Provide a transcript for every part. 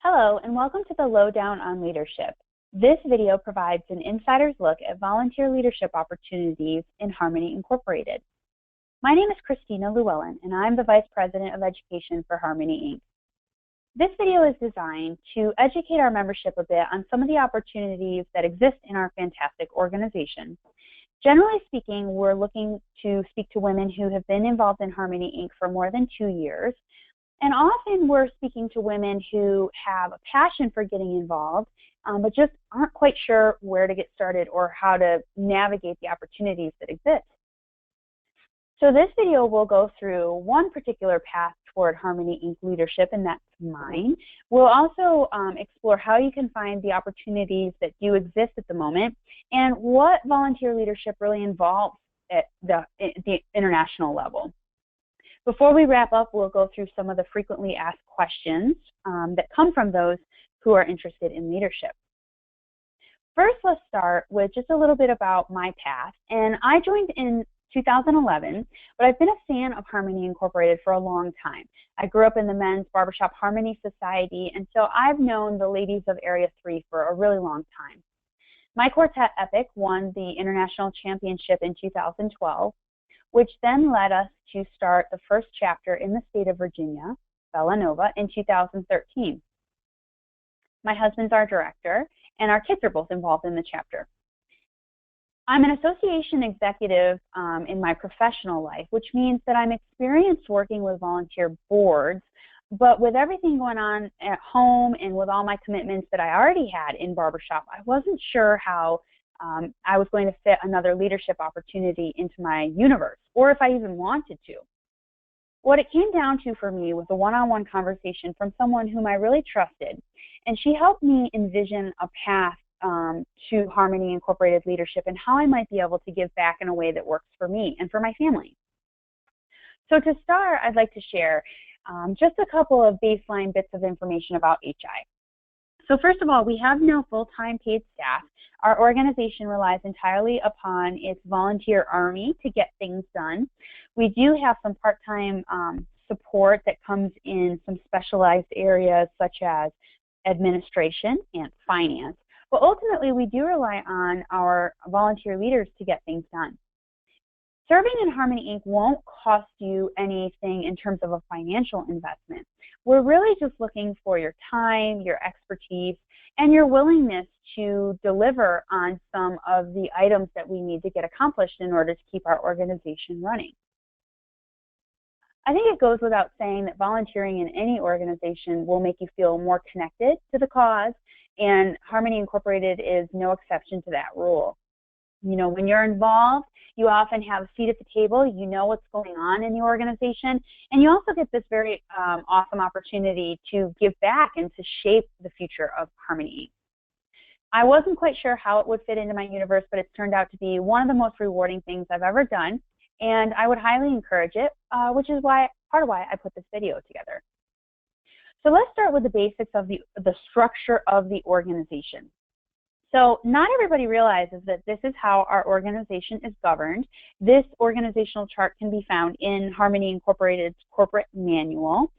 Hello, and welcome to the Lowdown on Leadership. This video provides an insider's look at volunteer leadership opportunities in Harmony Incorporated. My name is Christina Lewellen, and I'm the Vice President of Education for Harmony, Inc. This video is designed to educate our membership a bit on some of the opportunities that exist in our fantastic organization. Generally speaking, we're looking to speak to women who have been involved in Harmony, Inc. for more than 2 years. And often we're speaking to women who have a passion for getting involved, but just aren't quite sure where to get started or how to navigate the opportunities that exist. So this video will go through one particular path toward Harmony Inc. leadership, and that's mine. We'll also explore how you can find the opportunities that do exist at the moment and what volunteer leadership really involves at the international level. Before we wrap up, we'll go through some of the frequently asked questions that come from those who are interested in leadership. First, let's start with just a little bit about my path. And I joined in 2011, but I've been a fan of Harmony Incorporated for a long time. I grew up in the Men's Barbershop Harmony Society, and so I've known the ladies of Area 3 for a really long time. My quartet epic won the International Championship in 2012, which then led us to start the first chapter in the state of Virginia, Villanova, in 2013. My husband's our director, and our kids are both involved in the chapter. I'm an association executive in my professional life, which means that I'm experienced working with volunteer boards, but with everything going on at home and with all my commitments that I already had in barbershop, I wasn't sure how I was going to fit another leadership opportunity into my universe, or if I even wanted to. What it came down to for me was a one-on-one conversation from someone whom I really trusted, and she helped me envision a path to Harmony Incorporated leadership and how I might be able to give back in a way that works for me and for my family. So to start, I'd like to share just a couple of baseline bits of information about HI. So first of all, we have no full-time paid staff. Our organization relies entirely upon its volunteer army to get things done. We do have some part-time support that comes in some specialized areas such as administration and finance. But ultimately, we do rely on our volunteer leaders to get things done. Serving in Harmony Inc. won't cost you anything in terms of a financial investment. We're really just looking for your time, your expertise, and your willingness to deliver on some of the items that we need to get accomplished in order to keep our organization running. I think it goes without saying that volunteering in any organization will make you feel more connected to the cause, and Harmony Incorporated is no exception to that rule. You know, when you're involved, you often have a seat at the table, you know what's going on in the organization, and you also get this very awesome opportunity to give back and to shape the future of Harmony. I wasn't quite sure how it would fit into my universe, but it's turned out to be one of the most rewarding things I've ever done, and I would highly encourage it, which is part of why I put this video together. So let's start with the basics of the structure of the organization. So not everybody realizes that this is how our organization is governed. This organizational chart can be found in Harmony Incorporated's corporate manual.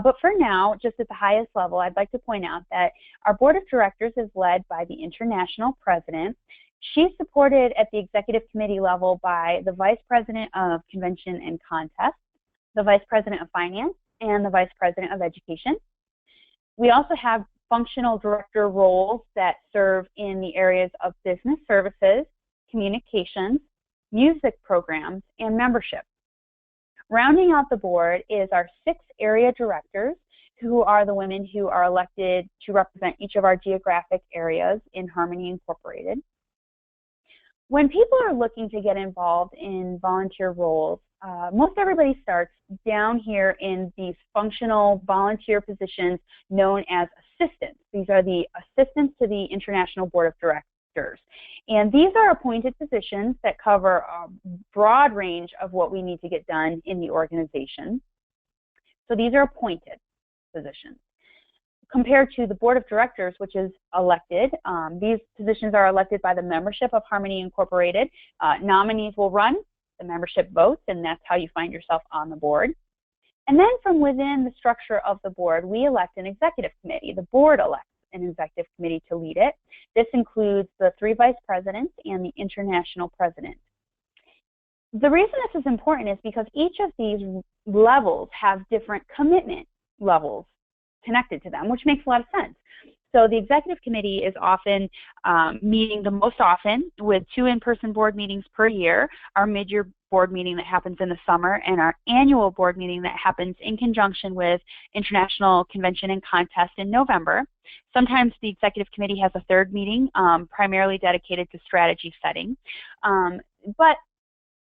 But for now, just at the highest level, I'd like to point out that our board of directors is led by the international president. She's supported at the executive committee level by the vice president of convention and contest, the vice president of finance, and the vice president of education. We also have functional director roles that serve in the areas of business services, communications, music programs, and membership. Rounding out the board is our 6 area directors, who are the women who are elected to represent each of our geographic areas in Harmony Incorporated. When people are looking to get involved in volunteer roles, most everybody starts down here in these functional volunteer positions known as assistants. These are the assistants to the International Board of Directors. And these are appointed positions that cover a broad range of what we need to get done in the organization. So these are appointed positions. Compared to the Board of Directors, which is elected, these positions are elected by the membership of Harmony Incorporated. Nominees will run, the membership votes, and that's how you find yourself on the board. And then from within the structure of the board, we elect an executive committee. The board elects an executive committee to lead it. This includes the 3 vice presidents and the international president. The reason this is important is because each of these levels have different commitment levels connected to them, which makes a lot of sense. So the executive committee is often meeting the most often with 2 in-person board meetings per year, our mid-year board meeting that happens in the summer, and our annual board meeting that happens in conjunction with International Convention and Contest in November. Sometimes the executive committee has a 3rd meeting, primarily dedicated to strategy setting. But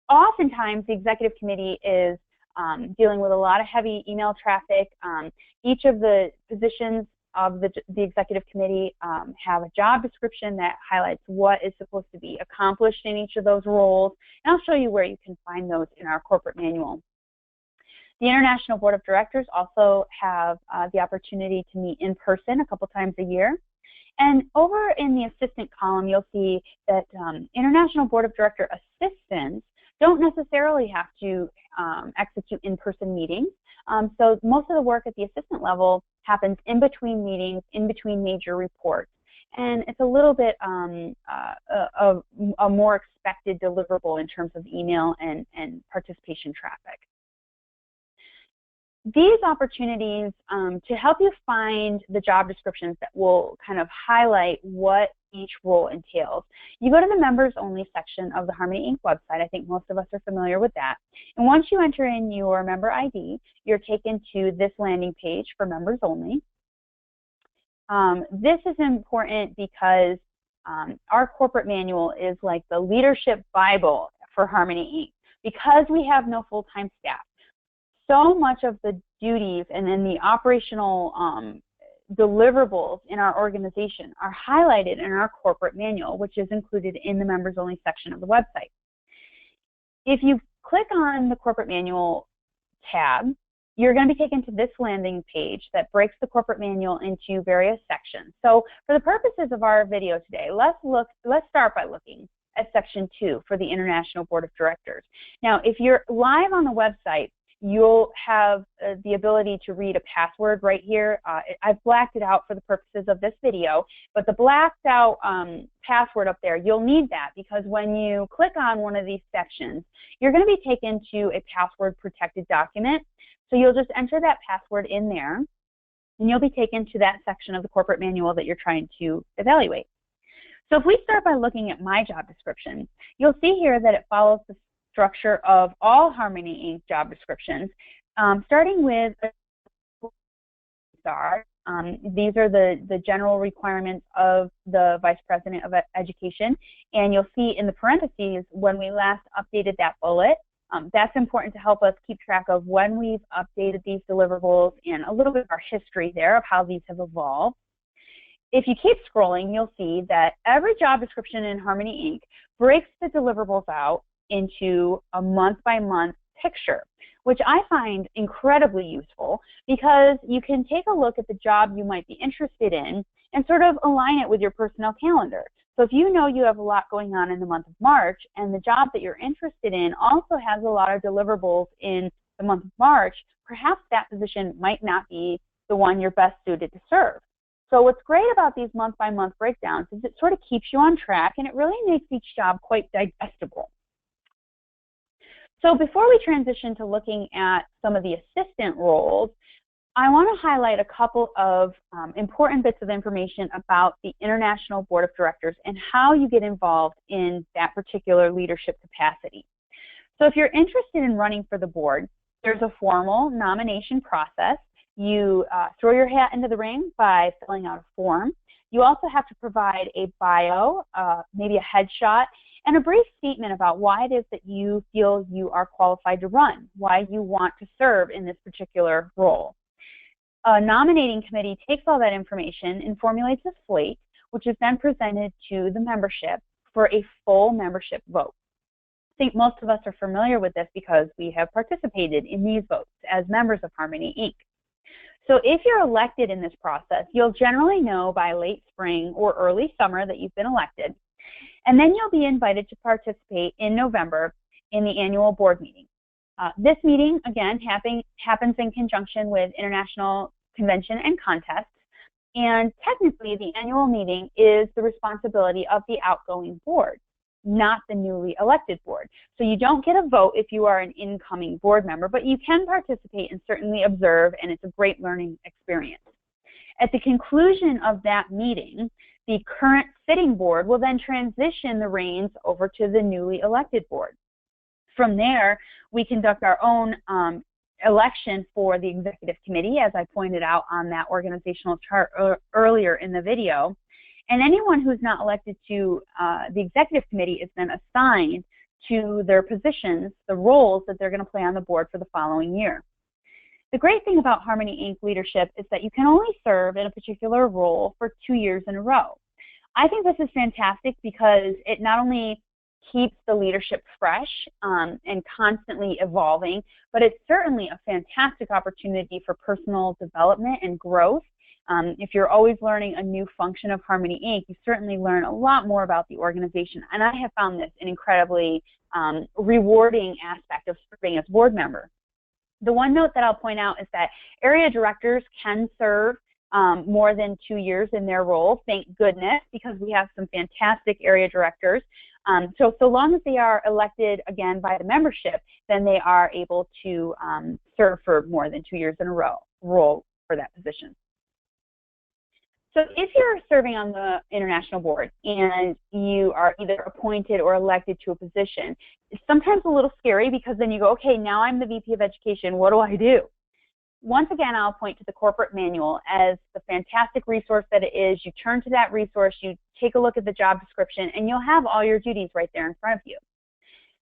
oftentimes the executive committee is dealing with a lot of heavy email traffic. Each of the positions of the executive committee have a job description that highlights what is supposed to be accomplished in each of those roles, and I'll show you where you can find those in our corporate manual. The International Board of Directors also have the opportunity to meet in person a couple times a year. And over in the assistant column, you'll see that International Board of Director assistants don't necessarily have to execute in-person meetings. So most of the work at the assistant level happens in between meetings, in between major reports. And it's a little bit of a more expected deliverable in terms of email and participation traffic. These opportunities to help you find the job descriptions that will kind of highlight what each role entails. You go to the members only section of the Harmony Inc. website. I think most of us are familiar with that. And once you enter in your member ID, you're taken to this landing page for members only. This is important because our corporate manual is like the leadership Bible for Harmony Inc. Because we have no full-time staff. So much of the duties and then the operational deliverables in our organization are highlighted in our corporate manual, which is included in the members only section of the website. If you click on the corporate manual tab, you're going to be taken to this landing page that breaks the corporate manual into various sections. So for the purposes of our video today, let's start by looking at section 2 for the International Board of Directors. Now, if you're live on the website, you'll have the ability to read a password right here. I've blacked it out for the purposes of this video, but the blacked out password up there, you'll need that because when you click on one of these sections, you're going to be taken to a password protected document. So you'll just enter that password in there, and you'll be taken to that section of the corporate manual that you're trying to evaluate. So if we start by looking at my job description, you'll see here that it follows the structure of all Harmony Inc. job descriptions, starting with star. These are the general requirements of the Vice President of Education, and you'll see in the parentheses when we last updated that bullet. That's important to help us keep track of when we've updated these deliverables and a little bit of our history there of how these have evolved. If you keep scrolling, you'll see that every job description in Harmony Inc. breaks the deliverables out into a month-by-month picture, which I find incredibly useful because you can take a look at the job you might be interested in and sort of align it with your personnel calendar. So if you know you have a lot going on in the month of March and the job that you're interested in also has a lot of deliverables in the month of March, perhaps that position might not be the one you're best suited to serve. So what's great about these month-by-month breakdowns is it sort of keeps you on track and it really makes each job quite digestible. So before we transition to looking at some of the assistant roles, I want to highlight a couple of important bits of information about the International Board of Directors and how you get involved in that particular leadership capacity. So if you're interested in running for the board, there's a formal nomination process. You throw your hat into the ring by filling out a form. You also have to provide a bio, maybe a headshot, and a brief statement about why it is that you feel you are qualified to run, why you want to serve in this particular role. A nominating committee takes all that information and formulates a slate, which is then presented to the membership for a full membership vote. I think most of us are familiar with this because we have participated in these votes as members of Harmony Inc. So if you're elected in this process, you'll generally know by late spring or early summer that you've been elected. And then you'll be invited to participate in November in the annual board meeting. This meeting, again, happens in conjunction with International Convention and Contests, and technically the annual meeting is the responsibility of the outgoing board, not the newly elected board. So you don't get a vote if you are an incoming board member, but you can participate and certainly observe, and it's a great learning experience. At the conclusion of that meeting, the current sitting board will then transition the reins over to the newly elected board. From there, we conduct our own election for the executive committee, as I pointed out on that organizational chart earlier in the video. And anyone who's not elected to the executive committee is then assigned to their positions, the roles that they're going to play on the board for the following year. The great thing about Harmony Inc. leadership is that you can only serve in a particular role for 2 years in a row. I think this is fantastic because it not only keeps the leadership fresh and constantly evolving, but it's certainly a fantastic opportunity for personal development and growth. If you're always learning a new function of Harmony Inc., you certainly learn a lot more about the organization, and I have found this an incredibly rewarding aspect of serving as board member. The one note that I'll point out is that area directors can serve more than 2 years in their role, thank goodness, because we have some fantastic area directors. So long as they are elected again by the membership, then they are able to serve for more than 2 years in a role for that position. So if you're serving on the international board and you are either appointed or elected to a position, it's sometimes a little scary because then you go, okay, now I'm the VP of Education, what do I do? Once again, I'll point to the corporate manual as the fantastic resource that it is. You turn to that resource, you take a look at the job description, and you'll have all your duties right there in front of you.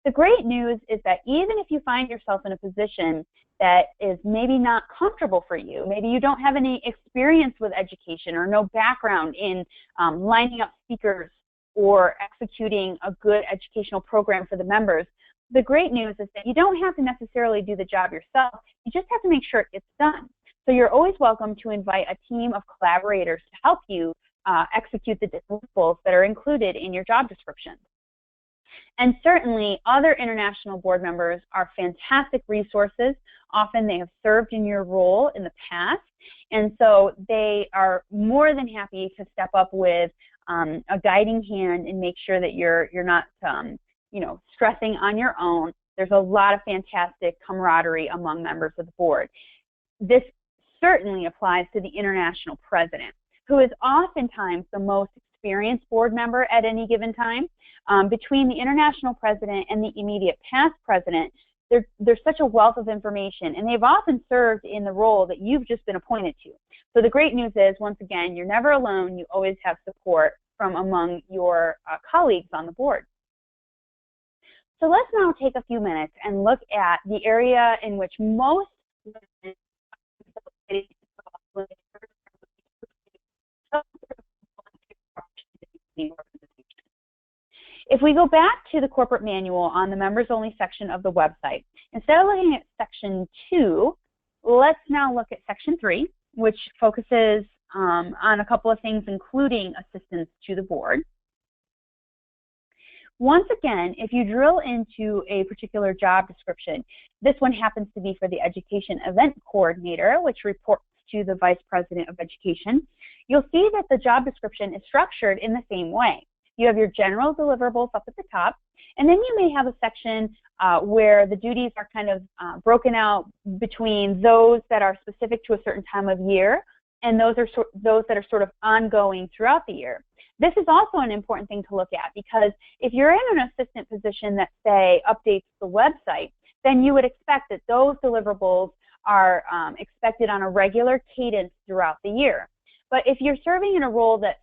The great news is that even if you find yourself in a position that is maybe not comfortable for you, maybe you don't have any experience with education or no background in lining up speakers or executing a good educational program for the members, the great news is that you don't have to necessarily do the job yourself. You just have to make sure it gets done. So you're always welcome to invite a team of collaborators to help you execute the deliverables that are included in your job description. And certainly, other international board members are fantastic resources. Often they have served in your role in the past, and so they are more than happy to step up with a guiding hand and make sure that you're not stressing on your own. There's a lot of fantastic camaraderie among members of the board. This certainly applies to the international president, who is oftentimes the most experienced board member at any given time. Between the international president and the immediate past president, there's such a wealth of information, and they've often served in the role that you've just been appointed to. So the great news is, once again, you're never alone. You always have support from among your colleagues on the board. So let's now take a few minutes and look at the area in which most women If we go back to the corporate manual on the members only section of the website, instead of looking at section 2, let's now look at section 3, which focuses on a couple of things, including assistance to the board. Once again, if you drill into a particular job description, this one happens to be for the Education Event Coordinator, which reports to the Vice President of Education, you'll see that the job description is structured in the same way. You have your general deliverables up at the top, and then you may have a section where the duties are kind of broken out between those that are specific to a certain time of year and those that are sort of ongoing throughout the year. This is also an important thing to look at, because if you're in an assistant position that, say, updates the website, then you would expect that those deliverables are expected on a regular cadence throughout the year. But if you're serving in a role that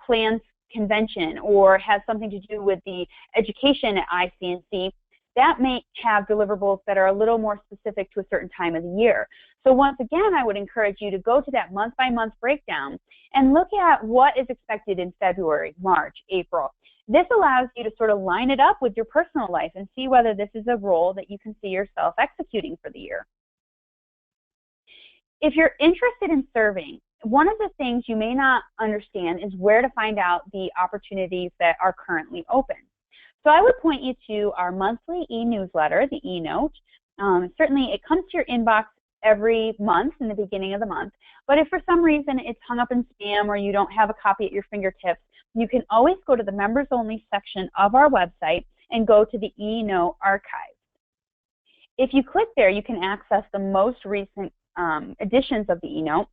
plans convention or has something to do with the education at ICNC, that may have deliverables that are a little more specific to a certain time of the year. So once again, I would encourage you to go to that month-by-month breakdown and look at what is expected in February, March, April. This allows you to sort of line it up with your personal life and see whether this is a role that you can see yourself executing for the year. If you're interested in serving, one of the things you may not understand is where to find out the opportunities that are currently open. So I would point you to our monthly e-newsletter, the e-note. Certainly it comes to your inbox every month in the beginning of the month, but if for some reason it's hung up in spam or you don't have a copy at your fingertips, you can always go to the members only section of our website and go to the e-note archive. If you click there, you can access the most recent editions of the e-note.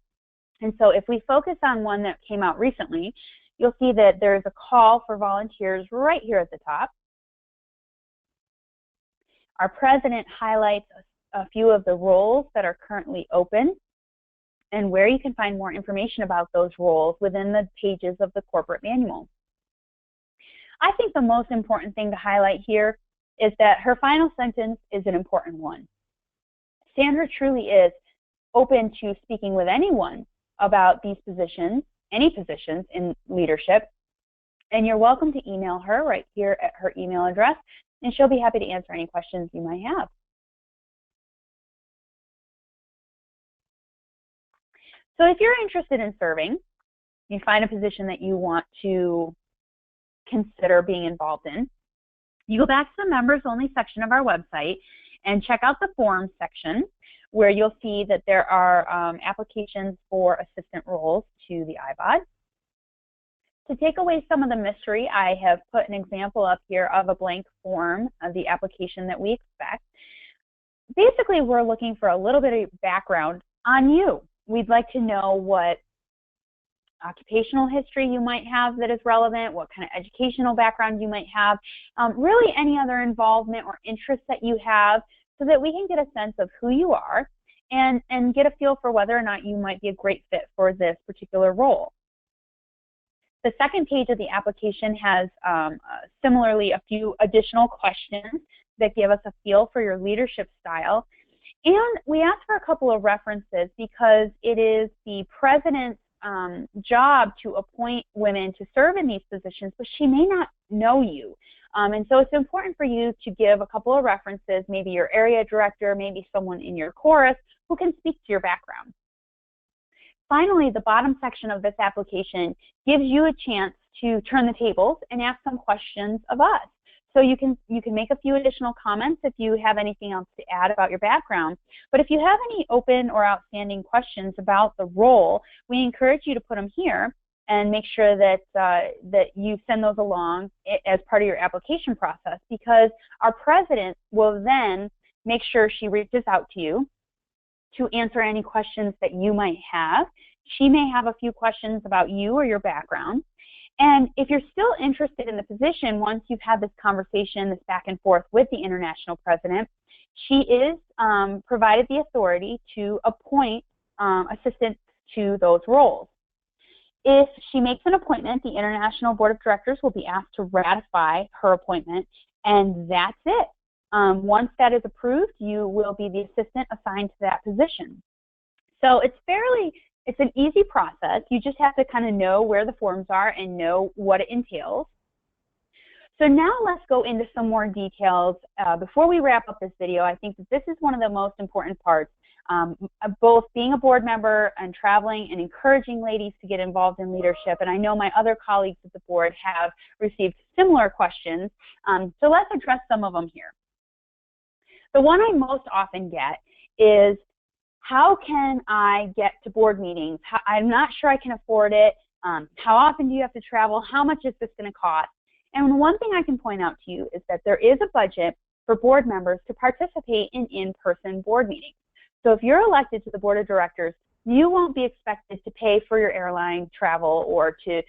And so if we focus on one that came out recently, you'll see that there's a call for volunteers right here at the top. Our president highlights a few of the roles that are currently open and where you can find more information about those roles within the pages of the corporate manual. I think the most important thing to highlight here is that her final sentence is an important one. Sandra truly is open to speaking with anyone about these positions, any positions in leadership, and you're welcome to email her right here at her email address, and she'll be happy to answer any questions you might have. So if you're interested in serving, you find a position that you want to consider being involved in, you go back to the members only section of our website and check out the forms section where you'll see that there are applications for assistant roles to the IBOD. To take away some of the mystery, I have put an example up here of a blank form of the application that we expect. Basically, we're looking for a little bit of background on you. We'd like to know what occupational history you might have that is relevant, what kind of educational background you might have, really any other involvement or interest that you have, so that we can get a sense of who you are and get a feel for whether or not you might be a great fit for this particular role. The second page of the application has similarly a few additional questions that give us a feel for your leadership style. And we ask for a couple of references because it is the president's job to appoint women to serve in these positions, but she may not know you. And so it's important for you to give a couple of references, maybe your area director, maybe someone in your chorus who can speak to your background. Finally, the bottom section of this application gives you a chance to turn the tables and ask some questions of us. So you can make a few additional comments if you have anything else to add about your background. But if you have any open or outstanding questions about the role, we encourage you to put them here and make sure that, that you send those along as part of your application process, because our president will then make sure she reaches out to you to answer any questions that you might have. She may have a few questions about you or your background. And if you're still interested in the position, once you've had this conversation, this back and forth with the international president, she is provided the authority to appoint assistants to those roles. If she makes an appointment, the International Board of Directors will be asked to ratify her appointment, and that's it. Once that is approved, you will be the assistant assigned to that position. So it's an easy process. You just have to kind of know where the forms are and know what it entails. So now let's go into some more details. Before we wrap up this video, I think that this is one of the most important parts, both being a board member and traveling and encouraging ladies to get involved in leadership. And I know my other colleagues at the board have received similar questions. So let's address some of them here. The one I most often get is, how can I get to board meetings? I'm not sure I can afford it. How often do you have to travel? How much is this going to cost? And one thing I can point out to you is that there is a budget for board members to participate in in-person board meetings. So if you're elected to the board of directors, you won't be expected to pay for your airline travel or to,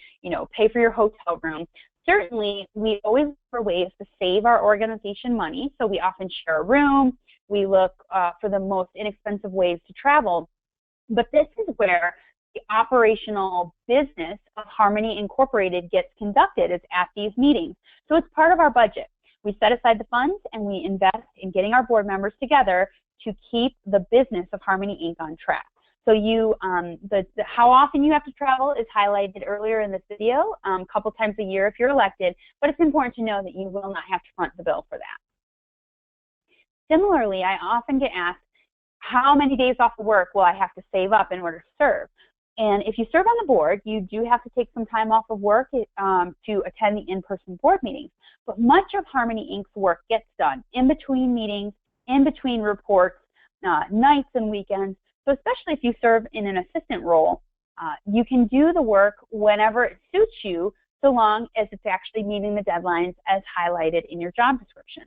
pay for your hotel room. Certainly, we always look for ways to save our organization money, so we often share a room. We look for the most inexpensive ways to travel. But this is where the operational business of Harmony Incorporated gets conducted, is at these meetings. So it's part of our budget. We set aside the funds and we invest in getting our board members together to keep the business of Harmony Inc. on track. So how often you have to travel is highlighted earlier in this video, a couple times a year if you're elected, but it's important to know that you will not have to front the bill for that. Similarly, I often get asked, how many days off of work will I have to save up in order to serve? And if you serve on the board, you do have to take some time off of work to attend the in-person board meetings. But much of Harmony Inc.'s work gets done in between meetings, in between reports, nights and weekends. So especially if you serve in an assistant role, you can do the work whenever it suits you, so long as it's actually meeting the deadlines as highlighted in your job description.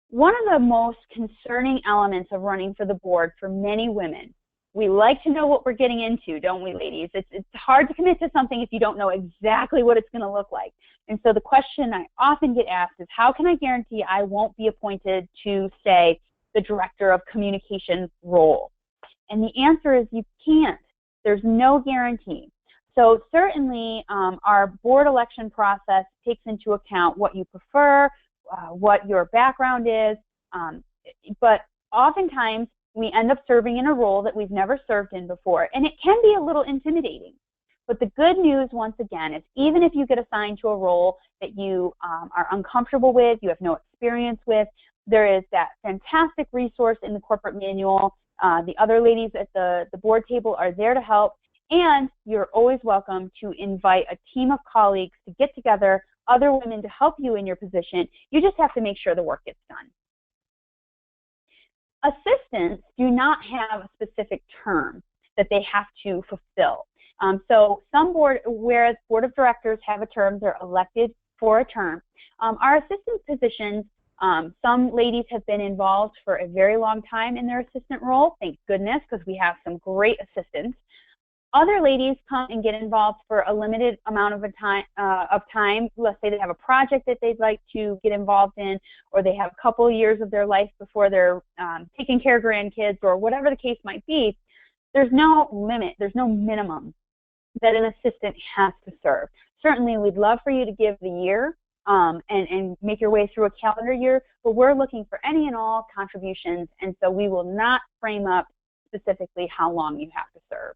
One of the most concerning elements of running for the board for many women, we like to know what we're getting into, don't we, ladies? It's hard to commit to something if you don't know exactly what it's going to look like. And so the question I often get asked is, how can I guarantee I won't be appointed to, say, the director of communications role? And the answer is you can't. There's no guarantee. So certainly our board election process takes into account what you prefer, what your background is, but oftentimes we end up serving in a role that we've never served in before, and it can be a little intimidating. But the good news, once again, is even if you get assigned to a role that you are uncomfortable with, you have no experience with, there is that fantastic resource in the corporate manual. The other ladies at the board table are there to help, and you're always welcome to invite a team of colleagues to get together, other women to help you in your position. You just have to make sure the work gets done. Assistants do not have a specific term that they have to fulfill. So some whereas board of directors have a term, they're elected for a term. Our assistant positions, some ladies have been involved for a very long time in their assistant role, thank goodness, because we have some great assistants. Other ladies come and get involved for a limited amount of time. Let's say they have a project that they'd like to get involved in, or they have a couple of years of their life before they're taking care of grandkids, or whatever the case might be. There's no limit, there's no minimum that an assistant has to serve. Certainly, we'd love for you to give the year and make your way through a calendar year, but we're looking for any and all contributions, and so we will not frame up specifically how long you have to serve.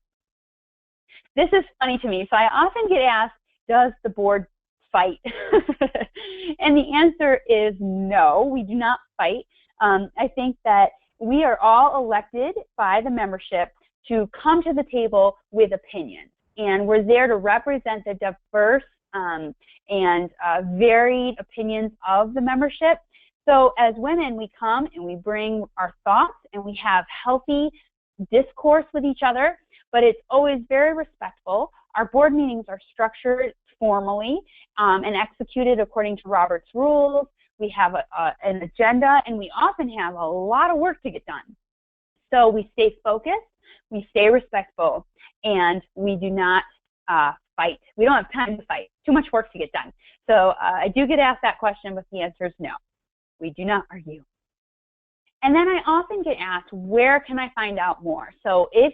This is funny to me. So I often get asked, does the board fight? And the answer is no, we do not fight. I think that we are all elected by the membership to come to the table with opinions. And we're there to represent the diverse and varied opinions of the membership. So as women, we come and we bring our thoughts and we have healthy discourse with each other, but it's always very respectful. Our board meetings are structured formally and executed according to Robert's rules. We have an agenda, and we often have a lot of work to get done. So we stay focused, we stay respectful, and we do not fight. We don't have time to fight. Too much work to get done. So I do get asked that question, but the answer is no. We do not argue. And then I often get asked, where can I find out more? So if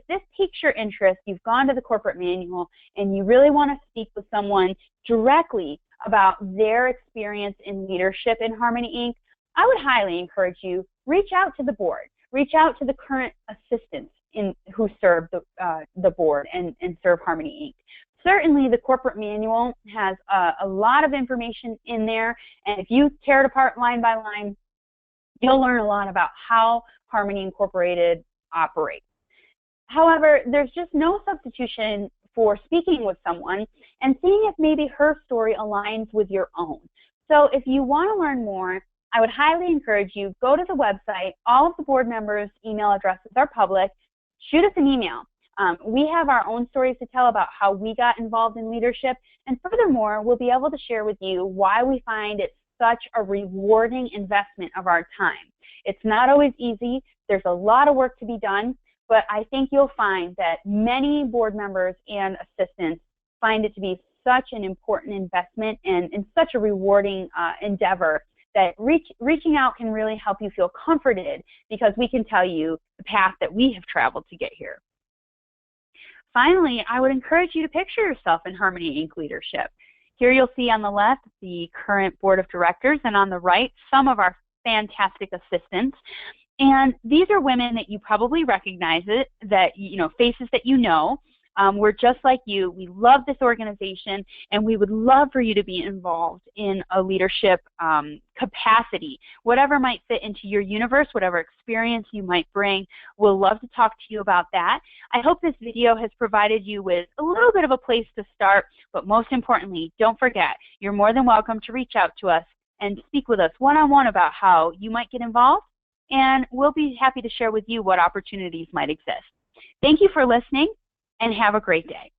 this piques your interest, you've gone to the corporate manual and you really want to speak with someone directly about their experience in leadership in Harmony Inc., I would highly encourage you, reach out to the board. Reach out to the current assistants who serve the board and serve Harmony Inc. Certainly the corporate manual has a lot of information in there, and if you tear it apart line by line, you'll learn a lot about how Harmony Incorporated operates. However, there's just no substitution for speaking with someone and seeing if maybe her story aligns with your own. So if you want to learn more, I would highly encourage you, go to the website. All of the board members' email addresses are public. Shoot us an email. We have our own stories to tell about how we got involved in leadership, and furthermore, we'll be able to share with you why we find it such a rewarding investment of our time. It's not always easy. There's a lot of work to be done, but I think you'll find that many board members and assistants find it to be such an important investment and such a rewarding endeavor that reaching out can really help you feel comforted, because we can tell you the path that we have traveled to get here. Finally, I would encourage you to picture yourself in Harmony Inc. leadership. Here you'll see on the left the current board of directors, and on the right some of our fantastic assistants. And these are women that you probably recognize, faces that you know. We're just like you. We love this organization, and we would love for you to be involved in a leadership capacity. Whatever might fit into your universe, whatever experience you might bring, we'll love to talk to you about that. I hope this video has provided you with a little bit of a place to start, but most importantly, don't forget, you're more than welcome to reach out to us and speak with us one-on-one about how you might get involved, and we'll be happy to share with you what opportunities might exist. Thank you for listening, and have a great day.